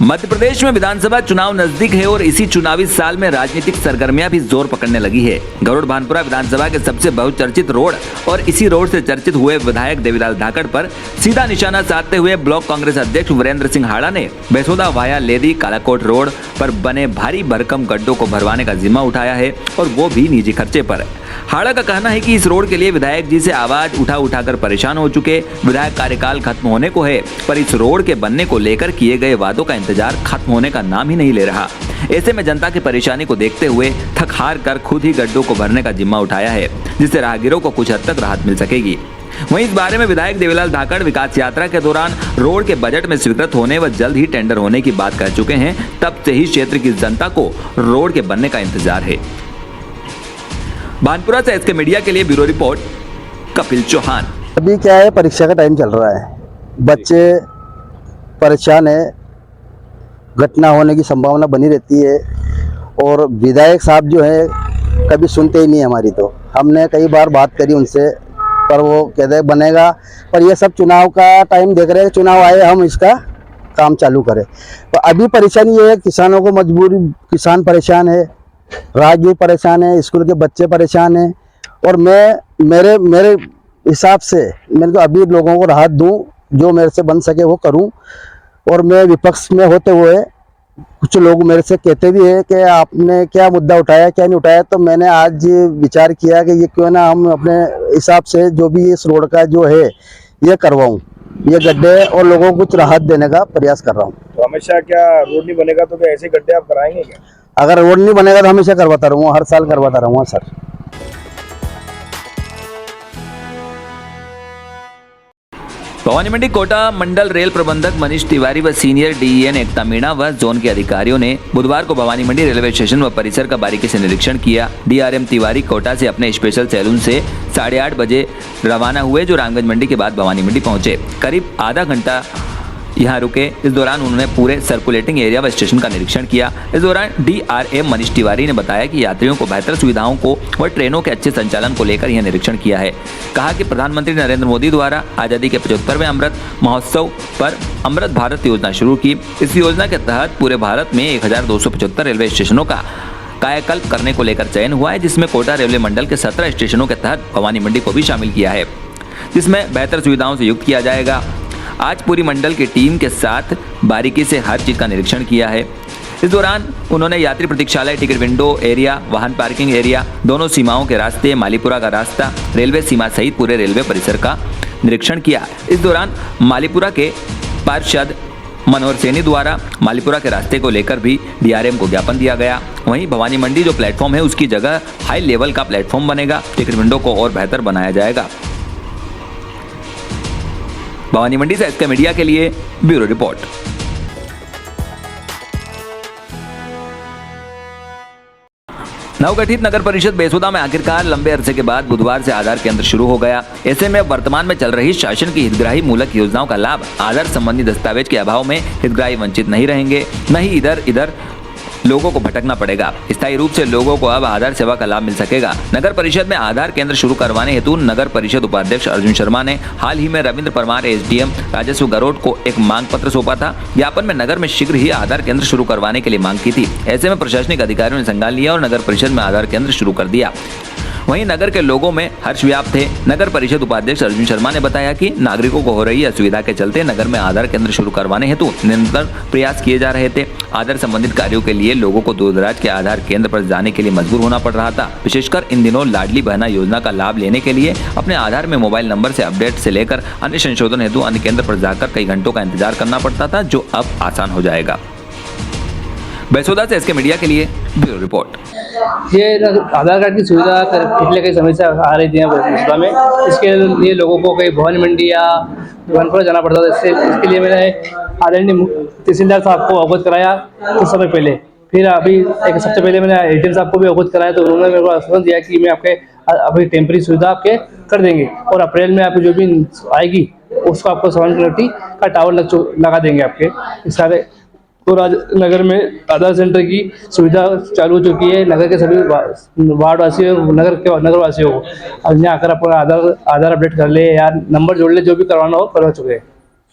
मध्य प्रदेश में विधानसभा चुनाव नजदीक है और इसी चुनावी साल में राजनीतिक सरगर्मियां भी जोर पकड़ने लगी है। गरुड़ भानपुरा विधानसभा के सबसे बहुचर्चित रोड और इसी रोड से चर्चित हुए विधायक देवीलाल धाकड़ पर सीधा निशाना साधते हुए ब्लॉक कांग्रेस अध्यक्ष वीरेंद्र सिंह हाड़ा ने बेसोदा वाया लेदी कालाकोट रोड पर बने भारी भरकम गड्ढों को भरवाने का जिम्मा उठाया है और वो भी निजी खर्चे पर। हाड़ा का कहना है कि इस रोड के लिए विधायक जी से आवाज उठाकर परेशान हो चुके। विधायक कार्यकाल खत्म होने को है, पर इस रोड के बनने को लेकर किए गए वादों का इंतजार खत्म होने का नाम ही नहीं ले रहा। ऐसे में जनता की परेशानी को देखते हुए थक हार कर खुद ही गड्ढों को भरने का जिम्मा उठाया है, जिससे राहगीरों को कुछ हद तक राहत मिल सकेगी। वहीं इस बारे में विधायक देवीलाल धाकड़ विकास यात्रा के दौरान रोड के बजट में स्वीकृत होने व जल्द ही टेंडर होने की बात कर चुके हैं। तब से ही क्षेत्र की जनता को रोड के बनने का इंतजार है। भानपुरा से एसके मीडिया के लिए ब्यूरो रिपोर्ट कपिल चौहान। अभी क्या है, परीक्षा का टाइम चल रहा है, बच्चे परेशान है, घटना होने की संभावना बनी रहती है और विधायक साहब जो है कभी सुनते ही नहीं हमारी। तो हमने कई बार बात करी उनसे, पर वो कहते हैं बनेगा, पर ये सब चुनाव का टाइम देख रहे हैं, चुनाव आए हम इसका काम चालू करें। तो अभी परेशानी ये है, किसानों को मजबूरी, किसान परेशान है, राहगीर परेशान है, स्कूल के बच्चे परेशान हैं और मैं मेरे हिसाब से मेरे को अभी लोगों को राहत दूं, जो मेरे से बन सके वो करूं। और मैं विपक्ष में होते हुए कुछ लोग मेरे से कहते भी हैं कि आपने क्या मुद्दा उठाया क्या नहीं उठाया, तो मैंने आज विचार किया कि ये क्यों ना हम अपने हिसाब से जो भी इस रोड का जो है ये करवाऊँ, ये गड्ढे और लोगों को कुछ राहत देने का प्रयास कर रहा हूँ। तो हमेशा क्या रोड नहीं बनेगा तो क्या ऐसे गड्ढे आप कराएंगे क्या? अगर रोड नहीं बनेगा तो हमेशा करवाता रहूँगा, हर साल करवाता रहूँगा सर। भवानी मंडी कोटा मंडल रेल प्रबंधक मनीष तिवारी व सीनियर डीईएन एकता मीणा व जोन के अधिकारियों ने बुधवार को भवानी मंडी रेलवे स्टेशन व परिसर का बारीकी से निरीक्षण किया। डीआरएम तिवारी कोटा से अपने स्पेशल सैलून से 8:30 बजे रवाना हुए, जो रामगंज मंडी के बाद भवानी मंडी पहुंचे। करीब आधा घंटा यहाँ रुके। इस दौरान उन्होंने पूरे सर्कुलेटिंग एरिया व स्टेशन का निरीक्षण किया। इस दौरान डीआरएम मनीष तिवारी ने बताया कि यात्रियों को बेहतर सुविधाओं को व ट्रेनों के अच्छे संचालन को लेकर यह निरीक्षण किया है। कहा कि प्रधानमंत्री नरेंद्र मोदी द्वारा आज़ादी के 75वें अमृत महोत्सव पर अमृत भारत योजना शुरू की। इस योजना के तहत पूरे भारत में 1275 रेलवे स्टेशनों का कायाकल्प करने को लेकर चयन हुआ है, जिसमें कोटा रेलवे मंडल के 17 स्टेशनों के तहत भवानी मंडी को भी शामिल किया है, जिसमें बेहतर सुविधाओं से युक्त किया जाएगा। आज पूरी मंडल की टीम के साथ बारीकी से हर चीज का निरीक्षण किया है। इस दौरान उन्होंने यात्री प्रतीक्षालय, टिकट विंडो एरिया, वाहन पार्किंग एरिया, दोनों सीमाओं के रास्ते, मालीपुरा का रास्ता, रेलवे सीमा सहित पूरे रेलवे परिसर का निरीक्षण किया। इस दौरान मालीपुरा के पार्षद मनोहर सैनी द्वारा मालीपुरा के रास्ते को लेकर भी डीआरएम को ज्ञापन दिया गया। वहीं भवानी मंडी जो प्लेटफॉर्म है उसकी जगह हाई लेवल का प्लेटफॉर्म बनेगा। टिकट विंडो को और बेहतर बनाया जाएगा। भवानी मंडी से एसके मीडिया के लिए ब्यूरो रिपोर्ट। नवगठित नगर परिषद बेसोदा में आखिरकार लंबे अरसे के बाद बुधवार से आधार केंद्र शुरू हो गया। ऐसे में वर्तमान में चल रही शासन की हितग्राही मूलक योजनाओं का लाभ आधार संबंधी दस्तावेज के अभाव में हितग्राही वंचित नहीं रहेंगे, न ही इधर लोगों को भटकना पड़ेगा। स्थायी रूप से लोगों को अब आधार सेवा का लाभ मिल सकेगा। नगर परिषद में आधार केंद्र शुरू करवाने हेतु नगर परिषद उपाध्यक्ष अर्जुन शर्मा ने हाल ही में रविंद्र परमार एसडीएम राजस्व गरोड को एक मांग पत्र सौंपा था। ज्ञापन में नगर में शीघ्र ही आधार केंद्र शुरू करवाने के लिए मांग की थी। ऐसे में प्रशासनिक अधिकारियों ने संज्ञान लिया और नगर परिषद में आधार केंद्र शुरू कर दिया। वहीं नगर के लोगों में हर्ष व्याप्त थे। नगर परिषद उपाध्यक्ष अर्जुन शर्मा ने बताया कि नागरिकों को हो रही असुविधा के चलते नगर में आधार केंद्र शुरू करवाने हेतु निरंतर प्रयास किए जा रहे थे। आधार संबंधित कार्यों के लिए लोगों को दूर दराज के आधार केंद्र पर जाने के लिए मजबूर होना पड़ रहा था। विशेषकर इन दिनों लाडली बहना योजना का लाभ लेने के लिए अपने आधार में मोबाइल नंबर से अपडेट से लेकर अन्य संशोधन हेतु अन्य केंद्र पर जाकर कई घंटों का इंतजार करना पड़ता था, जो अब आसान हो जाएगा। बेसोदा से एसके मीडिया के लिए ब्यूरो रिपोर्ट। ये आधार कार्ड की सुविधा पिछले कई समस्या आ रही थी बेसोदा में। इसके लिए लोगों को कहीं भवानी मंडी या भानपुरा जाना पड़ता था। इसके लिए मैंने आदरणीय तहसीलदार साहब को अवगत कराया कुछ समय पहले। फिर अभी सबसे पहले मैंने एडीएम साहब को भी अवगत कराया, तो उन्होंने मेरे को आश्वासन दिया कि मैं आपके अभी टेम्परेरी सुविधा आपके कर देंगे और अप्रैल में आपको जो भी आएगी उसको आपको 7 कनेक्टिविटी का टावर लगा देंगे आपके इस सारे। तो नगर में आधार सेंटर की सुविधा चालू हो चुकी है। नगर के सभी वार्ड वासियों, नगर वासियों को अब यहाँ आकर अपना आधार अपडेट कर ले या नंबर जोड़ ले, जो भी करवाना हो करवा चुके हैं।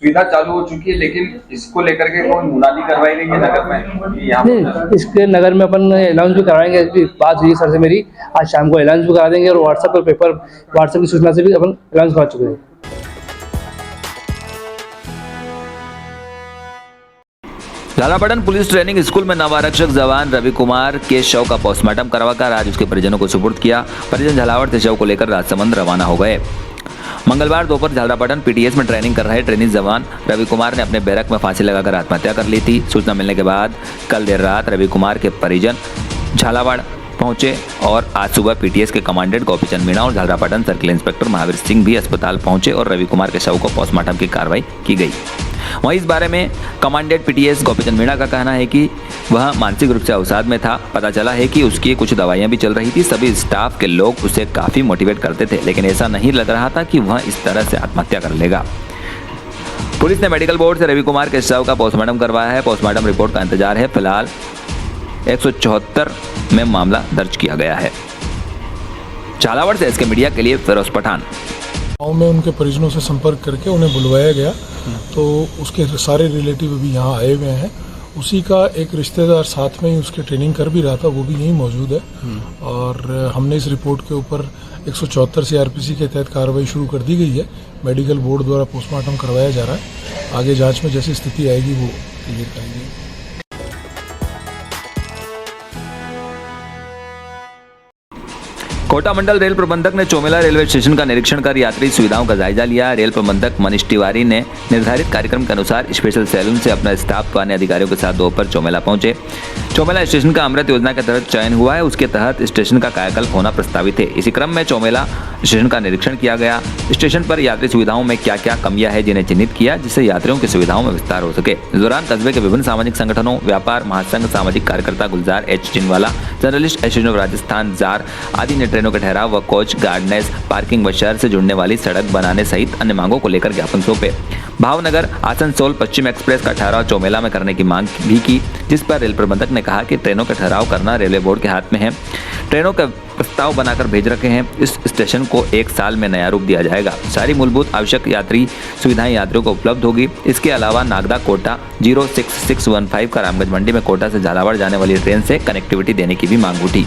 सुविधा चालू हो चुकी है, लेकिन इसको लेकर के कोई मुनादी करवाई गई है नगर में कि यहाँ नहीं, इसके नगर में अपन अनाउंस भी कराएंगे। अभी बात हुई सर से मेरी, आज शाम को अनाउंस भी करा देंगे और व्हाट्सएप पर पेपर व्हाट्सएप की सूचना से भी अपन अनाउंस करा चुके हैं। झालावाड़ पुलिस ट्रेनिंग स्कूल में नवारक्षक जवान रवि कुमार के शव का पोस्टमार्टम करवाकर आज उसके परिजनों को सुपुर्द किया। परिजन झालावाड़ से शव को लेकर राजसमंद रवाना हो गए। मंगलवार दोपहर झालरापाटन पीटीएस में ट्रेनिंग कर रहे ट्रेनी जवान रवि कुमार ने अपने बैरक में फांसी लगाकर आत्महत्या कर ली थी। सूचना मिलने के बाद कल देर रात रवि कुमार के परिजन झालावाड़ पहुंचे और आज सुबह पीटीएस के कमांडेंट गोपीचंद मीणा और झालरापाटन सर्किल इंस्पेक्टर महावीर सिंह भी अस्पताल पहुंचे और रवि कुमार के शव को पोस्टमार्टम की कार्रवाई की गई। वहीं इस बारे में कमांडेंट पीटीएस गोपीचंद मीणा का कहना है कि वह मानसिक रूप से अवसाद में था। पता चला है कि उसकी कुछ दवाइयां भी चल रही थी। सभी स्टाफ के लोग उसे काफी मोटिवेट करते थे, लेकिन ऐसा नहीं लग रहा था कि वह इस तरह से आत्महत्या कर लेगा। पुलिस ने मेडिकल बोर्ड से रवि कुमार के शव का पोस्टमार्टम करवाया है। पोस्टमार्टम रिपोर्ट का इंतजार है। फिलहाल 174 में मामला दर्ज किया गया है। झालावाड़ से एसके मीडिया के लिए फिरोज पठान। गाँव में उनके परिजनों से संपर्क करके उन्हें बुलवाया गया, तो उसके सारे रिलेटिव अभी यहाँ आए हुए हैं। उसी का एक रिश्तेदार साथ में ही उसके ट्रेनिंग कर भी रहा था, वो भी यहीं मौजूद है। और हमने इस रिपोर्ट के ऊपर 174 CRPC के तहत कार्रवाई शुरू कर दी गई है। मेडिकल बोर्ड द्वारा पोस्टमार्टम करवाया जा रहा है। आगे जांच में जैसी स्थिति आएगी वो क्लियर करेंगे। कोटा मंडल रेल प्रबंधक ने चौमेला रेलवे स्टेशन का निरीक्षण कर यात्री सुविधाओं का जायजा लिया। रेल प्रबंधक मनीष तिवारी ने निर्धारित कार्यक्रम के अनुसार स्पेशल सैलून से अपना स्टाफ व अन्य अधिकारियों के साथ दोपहर चौमेला पहुंचे। चौमेला स्टेशन का अमृत योजना के तहत चयन हुआ है। उसके तहत स्टेशन का कायाकल्प होना प्रस्तावित है। इसी क्रम में चौमेला स्टेशन का निरीक्षण किया गया। स्टेशन पर यात्री सुविधाओं में क्या क्या कमियां हैं जिन्हें चिन्हित किया, जिससे यात्रियों की सुविधाओं में विस्तार हो सके। इस दौरान कस्बे के विभिन्न सामाजिक संगठनों, व्यापार महासंघ, सामाजिक कार्यकर्ता Gulzar H Chinwala, journalist association of Rajasthan JAR आदि ने ट्रेनों के ठहराव व कोच गार्डनेस, पार्किंग व शहर से जुड़ने वाली सड़क बनाने सहित अन्य मांगों को लेकर ज्ञापन सौंपे। भावनगर आसनसोल पश्चिम एक्सप्रेस का ठहराव चौमेला में करने की मांग भी की, जिस पर रेल प्रबंधक ने कहा कि ट्रेनों का ठहराव करना रेलवे बोर्ड के हाथ में है। ट्रेनों का प्रस्ताव बनाकर भेज रखे हैं। इस स्टेशन को 1 साल में नया रूप दिया जाएगा। सारी मूलभूत आवश्यक यात्री सुविधाएं यात्रियों को उपलब्ध होगी। इसके अलावा नागदा कोटा 06615 का रामगंज मंडी में कोटा से झालावाड़ जाने वाली ट्रेन से कनेक्टिविटी देने की भी मांग उठी।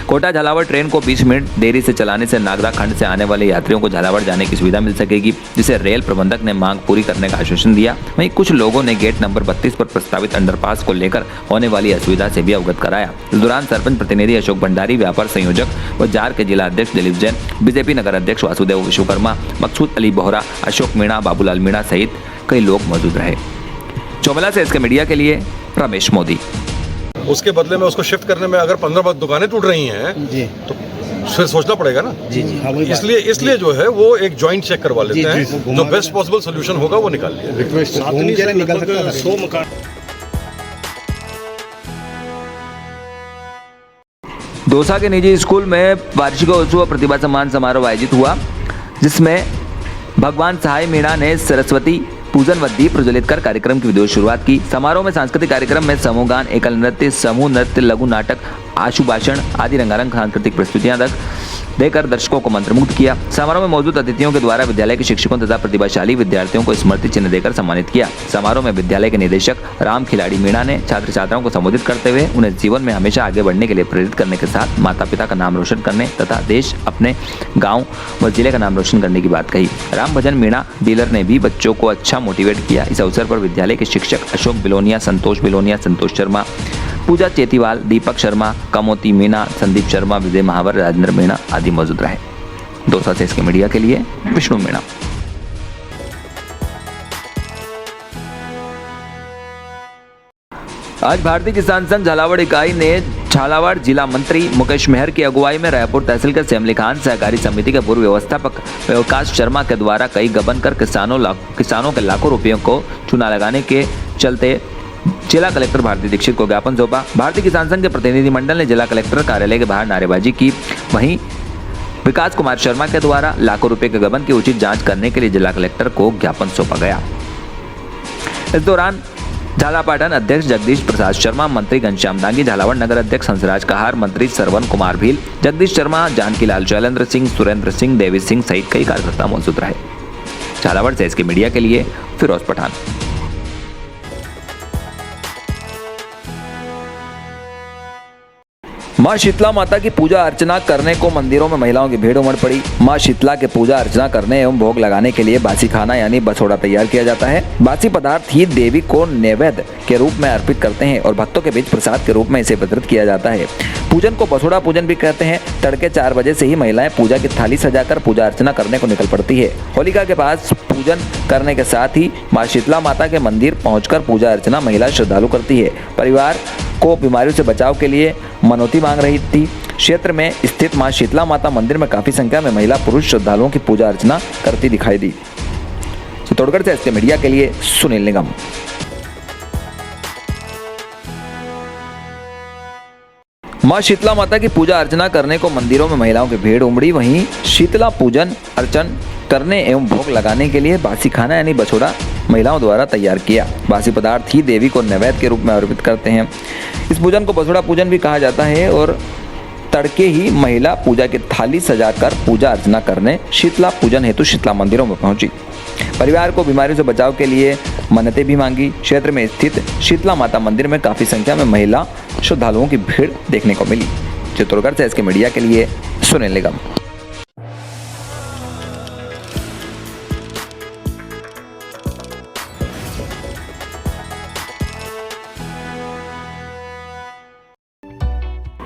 कोटा झालावाड़ ट्रेन को 20 मिनट देरी से चलाने से नागदा खंड से आने वाले यात्रियों को झालावाड़ जाने की सुविधा मिल सकेगी, जिसे रेल प्रबंधक ने मांग पूरी करने का आश्वासन दिया। वहीं कुछ लोगों ने गेट नंबर 32 पर प्रस्तावित अंडरपास को लेकर होने वाली असुविधा से भी अवगत कराया। इस दौरान सरपंच प्रतिनिधि अशोक भंडारी, व्यापार संयोजक व जार के जिला अध्यक्ष दिलीप जैन, बीजेपी नगर अध्यक्ष वासुदेव विश्वकर्मा, मकसूद अली बोहरा, अशोक मीणा, बाबूलाल मीणा सहित कई लोग मौजूद रहे। चौमेला से इसके मीडिया के लिए रमेश मोदी। उसके बदले में उसको शिफ्ट करने में अगर 15 दुकानें टूट रही हैं जी, तो फिर सोचना पड़ेगा ना जी। इसलिए जो है वो एक जॉइंट चेक करवा लेते हैं, जो बेस्ट पॉसिबल सोल्यूशन होगा वो निकाल लिया। दौसा के निजी स्कूल में वार्षिकोत्सव प्रतिभा सम्मान समारोह आयोजित हुआ, जिसमें भगवान सहाय मीणा ने सरस्वती पूजन व दीप प्रज्वलित कर कार्यक्रम की विधिवत शुरुआत की। समारोह में सांस्कृतिक कार्यक्रम में समूह गान, एकल नृत्य, समूह नृत्य, लघु नाटक, आशु भाषण आदि रंगारंग सांस्कृतिक प्रस्तुतियां देकर दर्शकों को मंत्रमुग्ध किया। समारोह में मौजूद अतिथियों के द्वारा विद्यालय के शिक्षकों तथा प्रतिभाशाली विद्यार्थियों को स्मृति चिन्ह देकर सम्मानित किया। समारोह में विद्यालय के निदेशक राम खिलाड़ी मीणा ने छात्र छात्राओं को संबोधित करते हुए उन्हें जीवन में हमेशा आगे बढ़ने के लिए प्रेरित करने के साथ माता पिता का नाम रोशन करने तथा देश, अपने गाँव व जिले का नाम रोशन करने की बात कही। राम भजन मीणा डीलर ने भी बच्चों को अच्छा मोटिवेट किया। इस अवसर पर विद्यालय के शिक्षक अशोक बिलोनिया, संतोष बिलोनिया, संतोष शर्मा, पूजा चेतीवाल, दीपक शर्मा, कमोती मीणा, संदीप शर्मा, विजय महावर, राजेंद्र मीणा आदि मौजूद रहे। दौसा से इसके मीडिया के लिए विष्णु मीणा। आज भारतीय किसान संघ झालावाड़ इकाई ने झालावाड़ जिला मंत्री मुकेश मेहर की अगुवाई में रायपुर तहसील के सेमली खान सहकारी समिति के पूर्व व्यवस्थापक प्रकाश शर्मा के द्वारा कई गबन कर किसानों के लाखों रुपयों को चूना लगाने के चलते जिला कलेक्टर भारती दीक्षित को ज्ञापन सौंपा। भारतीय किसान संघ के प्रतिनिधिमंडल ने जिला कलेक्टर कार्यालय के बाहर नारेबाजी की। वहीं विकास कुमार शर्मा के द्वारा लाखों रुपए के गबन की उचित जांच करने के लिए जिला कलेक्टर को ज्ञापन सौंपा गया। इस दौरान झालापाटन अध्यक्ष जगदीश प्रसाद शर्मा, मंत्री घनश्याम दांगी, झालावाड़ नगर अध्यक्ष हंसराज कहार, मंत्री सरवन कुमार भील, जगदीश शर्मा, जानकीलाल शैलेंद्र सिंह, सुरेंद्र सिंह, देवी सिंह सहित कई कार्यकर्ता मौजूद रहे। झालावाड़ से इसके मीडिया के लिए फिरोज पठान। मां शीतला माता की पूजा अर्चना करने को मंदिरों में महिलाओं की भीड़ उमड़ पड़ी। मां शीतला के पूजा अर्चना करने एवं भोग लगाने के लिए बासी खाना यानी बछोड़ा तैयार किया जाता है। बासी पदार्थ ही देवी को नैवेद्य के रूप में अर्पित करते हैं और भक्तों के बीच प्रसाद के रूप में इसे वितरित किया जाता है। पूजन को बछोड़ा पूजन भी कहते हैं। तड़के 4 बजे से ही महिलाएं पूजा की थाली सजाकर पूजा अर्चना करने को निकल पड़ती है। होलिका के पास पूजन करने के साथ ही मां शीतला माता के मंदिर पहुंचकर पूजा अर्चना महिला श्रद्धालु करती है। परिवार को बीमारियों से बचाव के लिए मनौती मांग रही थी। क्षेत्र में स्थित मां शीतला माता मंदिर में काफी संख्या में महिला पुरुष श्रद्धालुओं की पूजा अर्चना करती दिखाई दी। चित्तौड़गढ़ से इसके मीडिया के लिए सुनील निगम। मां शीतला माता की पूजा अर्चना करने को मंदिरों में महिलाओं की भीड़ उमड़ी। वहीं शीतला पूजन अर्चन करने एवं भोग लगाने के लिए बासी खाना यानी बछोड़ा महिलाओं द्वारा तैयार किया। बासी पदार्थ ही देवी को नैवेद्य के रूप में अर्पित करते हैं। इस पूजन को बछोड़ा पूजन भी कहा जाता है और तड़के ही महिला पूजा की थाली सजाकर पूजा अर्चना करने शीतला पूजन हेतु शीतला मंदिरों में पहुंची। परिवार को बीमारियों से बचाव के लिए मन्नतें भी मांगी। क्षेत्र में स्थित शीतला माता मंदिर में काफी संख्या में महिला श्रद्धालुओं की भीड़ देखने को मिली। चित्तौड़गढ़ से इसके मीडिया के लिए सुनील निगम।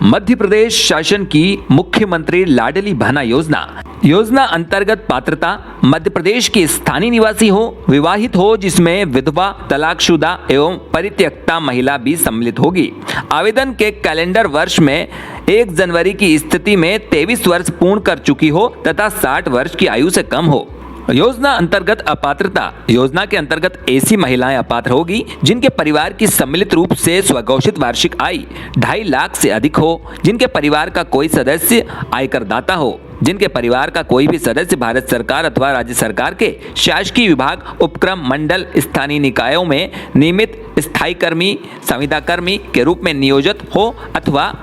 मध्य प्रदेश शासन की मुख्यमंत्री लाडली बहना योजना अंतर्गत पात्रता मध्य प्रदेश के स्थानीय निवासी हो, विवाहित हो, जिसमें विधवा, तलाकशुदा एवं परित्यक्ता महिला भी सम्मिलित होगी। आवेदन के कैलेंडर वर्ष में 1 जनवरी की स्थिति में 23 वर्ष पूर्ण कर चुकी हो तथा 60 वर्ष की आयु से कम हो। योजना अंतर्गत अपात्रता। योजना के अंतर्गत ऐसी महिलाएं अपात्र होगी जिनके परिवार की सम्मिलित रूप से स्वघोषित वार्षिक आय 2.5 लाख से अधिक हो, जिनके परिवार का कोई सदस्य आयकरदाता हो, जिनके परिवार का कोई भी सदस्य भारत सरकार अथवा राज्य सरकार के शासकीय विभाग, उपक्रम, मंडल, स्थानीय निकायों में नियमित स्थायी कर्मी, संविदा कर्मी के रूप में नियोजित हो अथवा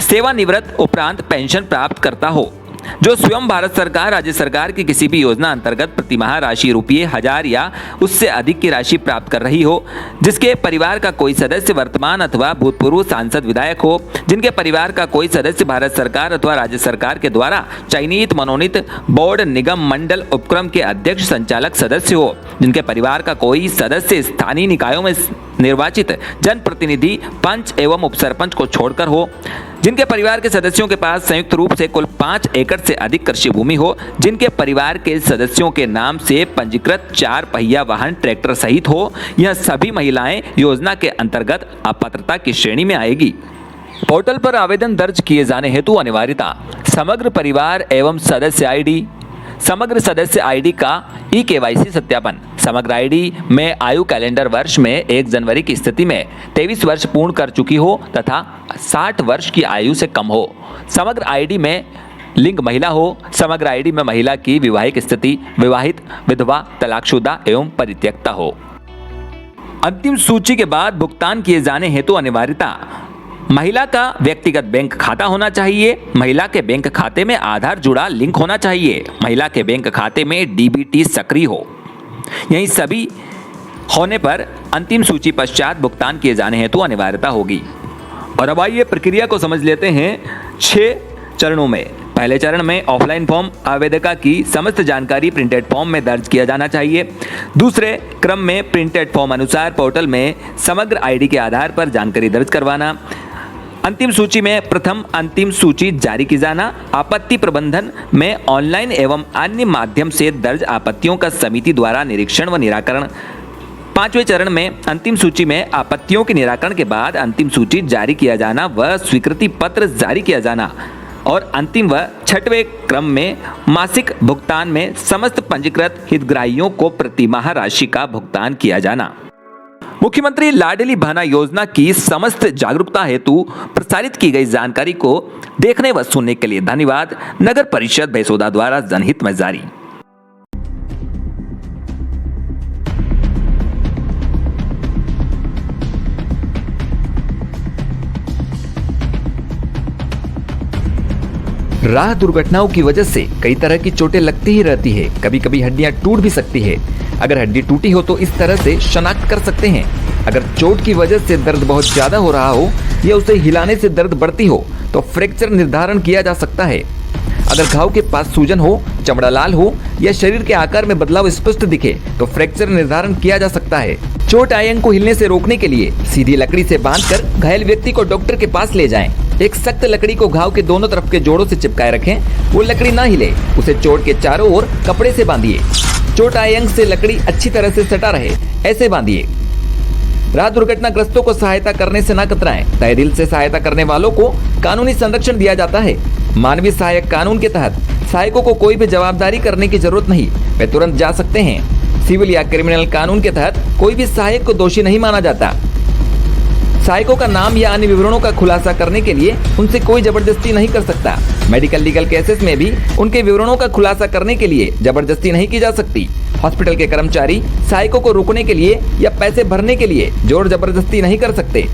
सेवानिवृत्त उपरांत पेंशन प्राप्त करता हो, जो स्वयं भारत सरकार, राज्य सरकार की किसी भी योजना अंतर्गत प्रतिमाह राशि ₹1000 या उससे अधिक की राशि प्राप्त कर रही हो, जिसके परिवार का कोई सदस्य वर्तमान अथवा भूतपूर्व सांसद विधायक हो, जिनके परिवार का कोई सदस्य भारत सरकार अथवा राज्य सरकार के द्वारा चयनित मनोनीत बोर्ड, निगम, मंडल, उपक्रम के अध्यक्ष, संचालक सदस्य हो, जिनके परिवार का कोई सदस्य स्थानीय निकायों में निर्वाचित जनप्रतिनिधि, पंच एवं उपसरपंच को छोड़कर हो, जिनके परिवार के सदस्यों के पास संयुक्त रूप से कुल 5 एकड़ से अधिक कृषि भूमि हो, जिनके परिवार के सदस्यों के नाम से पंजीकृत 4 पहिया वाहन ट्रैक्टर सहित हो, यह सभी महिलाएं योजना के अंतर्गत अपात्रता की श्रेणी में आएगी। पोर्टल पर आवेदन दर्ज किए जाने हेतु अनिवार्यता। समग्र परिवार एवं सदस्य आईडी, समग्र सदस्य आईडी का ई-KYC सत्यापन। समग्र आईडी में आयु कैलेंडर वर्ष में 1 जनवरी की स्थिति में 23 वर्ष पूर्ण कर चुकी हो तथा 60 वर्ष की आयु से कम हो। समग्र आईडी में लिंग महिला हो। समग्र आईडी में महिला की विवाहिक स्थिति विवाहित, विधवा, तलाकशुदा एवं परित्यक्ता हो। अंतिम सूची के बाद भुगतान किए जाने हेतु अनिवार्यता। महिला का व्यक्तिगत बैंक खाता होना चाहिए। महिला के बैंक खाते में आधार जुड़ा लिंक होना चाहिए। महिला के बैंक खाते में डीबीटी सक्रिय हो। यही सभी होने पर अंतिम सूची पश्चात भुगतान किए जाने हेतु अनिवार्यता होगी। और अब आइए प्रक्रिया को समझ लेते हैं 6 चरणों में। पहले चरण में ऑफलाइन फॉर्म आवेदका की समस्त जानकारी प्रिंटेड फॉर्म में दर्ज किया जाना चाहिए। दूसरे क्रम में प्रिंटेड फॉर्म अनुसार पोर्टल में समग्र आईडी के आधार पर जानकारी दर्ज करवाना। अंतिम सूची में प्रथम अंतिम सूची जारी की जाना। आपत्ति प्रबंधन में ऑनलाइन एवं अन्य माध्यम से दर्ज आपत्तियों का समिति द्वारा निरीक्षण व निराकरण। 5वें चरण में अंतिम सूची में आपत्तियों के निराकरण के बाद अंतिम सूची जारी किया जाना व स्वीकृति पत्र जारी किया जाना। और अंतिम व 6वें क्रम में मासिक भुगतान में समस्त पंजीकृत हितग्राहियों को प्रतिमाह राशि का भुगतान किया जाना। मुख्यमंत्री लाडली बहना योजना की समस्त जागरूकता हेतु प्रसारित की गई जानकारी को देखने व सुनने के लिए धन्यवाद। नगर परिषद भैंसोदा द्वारा जनहित में जारी। राह दुर्घटनाओं की वजह से कई तरह की चोटें लगती ही रहती है। कभी कभी हड्डियां टूट भी सकती है। अगर हड्डी टूटी हो तो इस तरह से शनाख्त कर सकते हैं। अगर चोट की वजह से दर्द बहुत ज्यादा हो रहा हो या उसे हिलाने से दर्द बढ़ती हो तो फ्रैक्चर निर्धारण किया जा सकता है। अगर घाव के पास सूजन हो, चमड़ा लाल हो या शरीर के आकार में बदलाव स्पष्ट दिखे तो फ्रैक्चर निर्धारण किया जा सकता है। चोट आए अंग को हिलने से रोकने के लिए सीधी लकड़ी से बांधकर घायल व्यक्ति को डॉक्टर के पास ले जाएं। एक सख्त लकड़ी को घाव के दोनों तरफ के जोड़ों से चिपकाए रखें। वो लकड़ी ना हिले, उसे चोट के चारों ओर कपड़े से बांधिए। चोट आए अंग से लकड़ी अच्छी तरह से सटा रहे, ऐसे बांधिए। राह दुर्घटनाग्रस्तों को सहायता करने से न कतराएं। तहे दिल से सहायता करने वालों को कानूनी संरक्षण दिया जाता है। मानवीय सहायक कानून के तहत सहायकों को कोई भी जवाबदारी करने की जरूरत नहीं, वे तुरंत जा सकते हैं। सिविल या क्रिमिनल कानून के तहत कोई भी सहायक को दोषी नहीं माना जाता। सहायकों का नाम या अन्य विवरणों का खुलासा करने के लिए उनसे कोई जबरदस्ती नहीं कर सकता। मेडिकल लीगल केसेस में भी उनके विवरणों का खुलासा करने के लिए जबरदस्ती नहीं की जा सकती। हॉस्पिटल के कर्मचारी सहायकों को रोकने के लिए या पैसे भरने के लिए जोर जबरदस्ती नहीं कर सकते।